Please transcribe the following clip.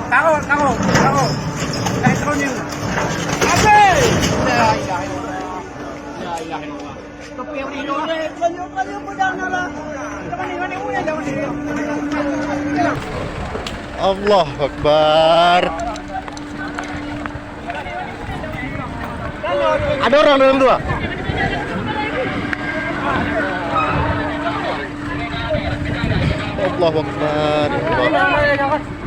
Karo. Kahit ako niyo. Ate! La ilaha illallah. La ilaha illallah. Tapi yang ini kanyo po lang nala. Kani una daw ni. Allah Akbar. Ada orang dalam dua. Allah Akbar. Allah.